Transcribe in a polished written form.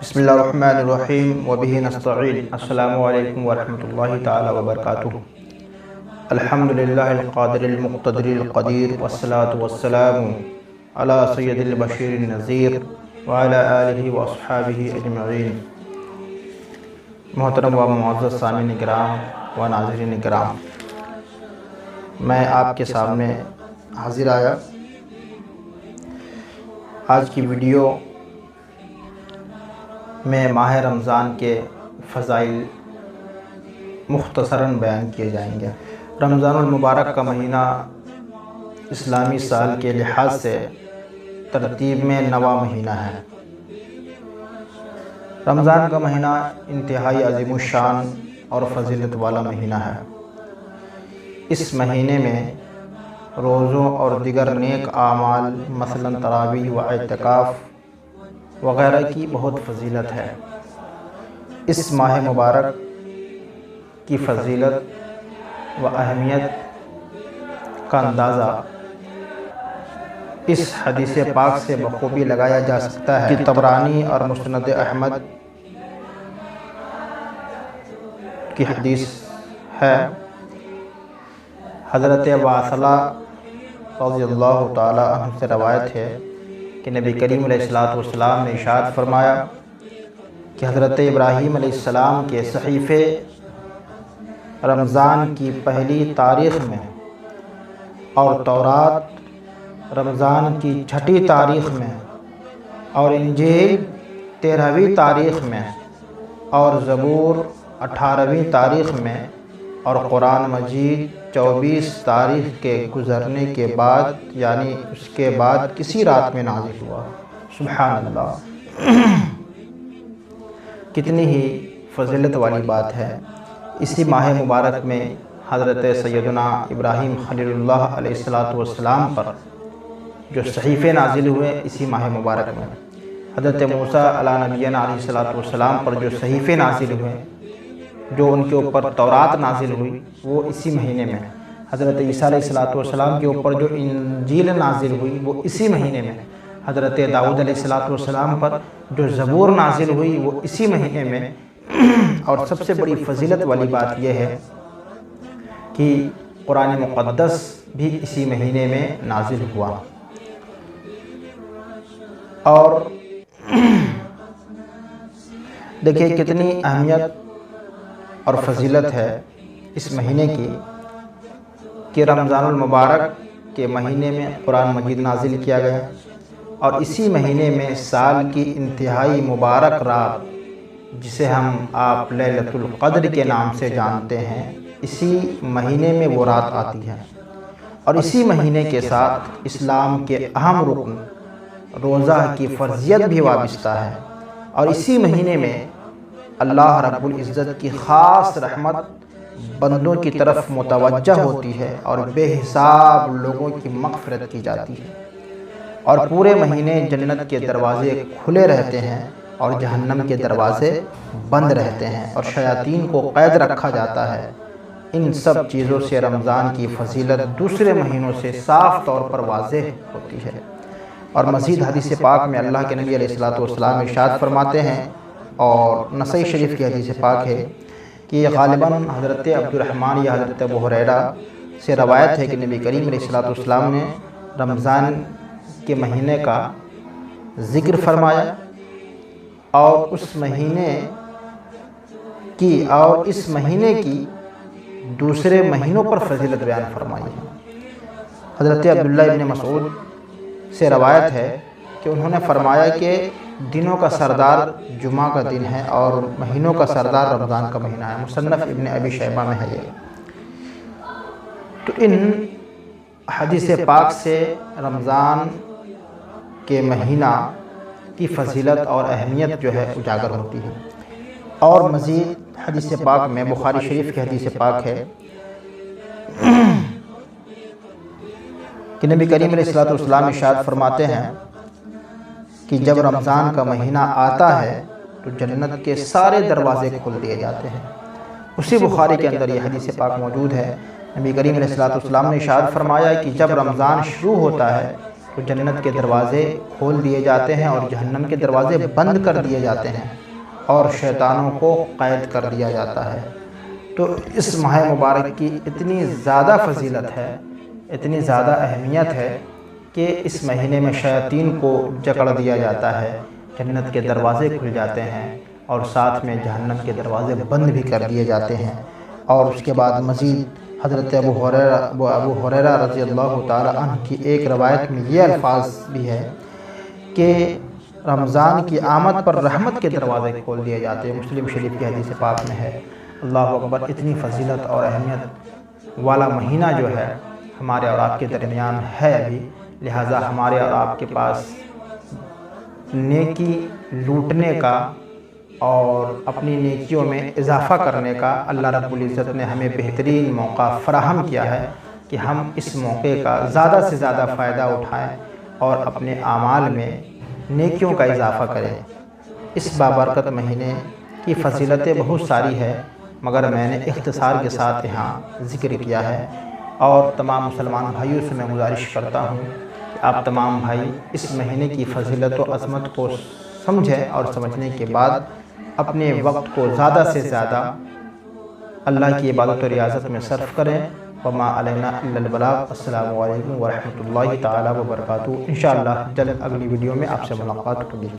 بسم اللہ الرحمن الرحیم وبہ نستعین۔ السلام علیکم ورحمۃ اللہ تعالی وبرکاتہ۔ الحمدللہ القادر المقتدر القدیر والصلاة والسلام علی سید البشیر النذیر وعلی آلہ واصحابہ اجمعین۔ محترم و معزز سامعین کرام و ناظرین کرام، میں آپ کے سامنے حاضر آیا۔ آج کی ویڈیو میں ماہ رمضان کے فضائل مختصراً بیان کیے جائیں گے۔ رمضان المبارک کا مہینہ اسلامی سال کے لحاظ سے ترتیب میں 9واں مہینہ ہے۔ رمضان کا مہینہ انتہائی عظیم الشان اور فضیلت والا مہینہ ہے۔ اس مہینے میں روزوں اور دیگر نیک اعمال مثلاً تراویح و اعتکاف وغیرہ کی بہت فضیلت ہے۔ اس ماہ مبارک کی فضیلت و اہمیت کا اندازہ اس حدیث پاک سے بخوبی لگایا جا سکتا ہے کہ طبرانی اور مسند احمد کی حدیث ہے۔ حضرت واصلہ رضی اللہ تعالی عنہ سے روایت ہے کہ نبی کریم علیہ السلام نے ارشاد فرمایا کہ حضرت ابراہیم علیہ السلام کے صحیفے رمضان کی پہلی تاریخ میں اور تورات رمضان کی چھٹی تاریخ میں اور انجیل 13ویں تاریخ میں اور زبور 18ویں تاریخ میں اور قرآن مجید 24 تاریخ کے گزرنے کے بعد یعنی اس کے بعد کسی رات میں نازل ہوا۔ سبحان اللہ، کتنی ہی فضیلت والی بات ہے۔ اسی ماہ مبارک میں حضرت سیدنا ابراہیم خلیل اللہ علیہ السلام پر جو صحیفے نازل ہوئے اسی ماہ مبارک میں، حضرت موسیٰ علیہ نبینا علیہ السلام پر جو صحیفے نازل ہوئے، جو ان کے اوپر تورات نازل ہوئی وہ اسی مہینے میں، حضرت عیسیٰ علیہ السلام کے اوپر جو انجیل نازل ہوئی وہ اسی مہینے میں، حضرت داؤد علیہ السلام پر جو زبور نازل ہوئی وہ اسی مہینے میں۔ اور سب سے بڑی فضیلت والی بات یہ ہے کہ قرآن مقدس بھی اسی مہینے میں نازل ہوا۔ اور دیکھیں کتنی اہمیت اور فضیلت ہے اس مہینے کی کہ رمضان المبارک کے مہینے میں قرآن مجید نازل کیا گیا، اور اسی مہینے میں سال کی انتہائی مبارک رات جسے آپ لیلۃ القدر کے نام سے جانتے ہیں، اسی مہینے میں وہ رات آتی ہے۔ اور اسی مہینے کے ساتھ اسلام کے اہم رکن روزہ کی فرضیت بھی وابستہ ہے، اور اسی مہینے میں اللہ رب العزت کی خاص رحمت بندوں کی طرف متوجہ ہوتی ہے اور بے حساب لوگوں کی مغفرت کی جاتی ہے، اور پورے مہینے جنت کے دروازے کھلے رہتے ہیں اور جہنم کے دروازے بند رہتے ہیں اور شیاطین کو قید رکھا جاتا ہے۔ ان سب چیزوں سے رمضان کی فضیلت دوسرے مہینوں سے صاف طور پر واضح ہوتی ہے۔ اور مزید حدیث پاک میں اللہ کے نبی علیہ السلام ارشاد فرماتے ہیں، اور نسائی شریف کی حدیث پاک ہے کہ یہ غالباً حضرت عبد الرحمن یا حضرت ابو ہریرہ سے روایت ہے کہ نبی کریم علیہ السلام نے رمضان کے مہینے کا ذکر فرمایا اور اس مہینے کی دوسرے مہینوں پر فضیلت بیان فرمائی ہے۔ حضرت عبداللہ ابن مسعود سے روایت ہے کہ انہوں نے فرمایا کہ دنوں کا سردار جمعہ کا دن ہے اور مہینوں کا سردار رمضان کا مہینہ ہے۔ مصنف ابن ابی شیبہ میں ہے یہ۔ تو ان حدیث پاک سے رمضان کے مہینہ کی فضیلت اور اہمیت جو ہے اجاگر ہوتی ہے۔ اور مزید حدیث پاک میں بخاری شریف کی حدیث پاک ہے کہ نبی کریم علیہ السلام ارشاد فرماتے ہیں کہ جب رمضان کا مہینہ آتا ہے تو جنت کے سارے دروازے کھول دیے جاتے ہیں۔ اسی بخاری کے اندر یہ حدیث پاک موجود ہے۔ نبی کریم علیہ السلام نے ارشاد فرمایا کہ جب رمضان شروع ہوتا ہے تو جنت کے دروازے کھول دیے جاتے ہیں اور جہنم کے دروازے بند کر دیے جاتے ہیں اور شیطانوں کو قید کر دیا جاتا ہے۔ تو اس ماہ مبارک کی اتنی زیادہ فضیلت ہے، اتنی زیادہ اہمیت ہے کہ اس مہینے میں شیاطین کو جکڑ دیا جاتا ہے، جنت کے دروازے کھل جاتے ہیں اور ساتھ میں جہنم کے دروازے بند بھی کر دیے جاتے ہیں۔ اور اس کے بعد مزید حضرت ابو ہریرہ رضی اللہ تعالی عنہ کی ایک روایت میں یہ الفاظ بھی ہے کہ رمضان کی آمد پر رحمت کے دروازے کھول دیے جاتے ہیں، مسلم شریف کی حدیث پاک میں ہے۔ اللہ اکبر، اتنی فضیلت اور اہمیت والا مہینہ جو ہے ہمارے اور آپ کے درمیان ہے ابھی، لہٰذا ہمارے اور آپ کے پاس نیکی لوٹنے کا اور اپنی نیکیوں میں اضافہ کرنے کا اللہ رب العزت نے ہمیں بہترین موقع فراہم کیا ہے کہ ہم اس موقع کا زیادہ سے زیادہ فائدہ اٹھائیں اور اپنے اعمال میں نیکیوں کا اضافہ کریں۔ اس بابرکت مہینے کی فضیلتیں بہت ساری ہے، مگر میں نے اختصار کے ساتھ یہاں ذکر کیا ہے، اور تمام مسلمان بھائیوں سے میں گزارش کرتا ہوں کہ آپ تمام بھائی اس مہینے کی فضیلت و عظمت کو سمجھیں اور سمجھنے کے بعد اپنے وقت کو زیادہ سے زیادہ اللہ کی عبادت و ریاضت میں صرف کریں۔ وما علینا الا البلاغ۔ السلام علیکم ورحمۃ اللہ تعالی وبرکاتہ۔ انشاءاللہ جلد اگلی ویڈیو میں آپ سے ملاقات ہوگی۔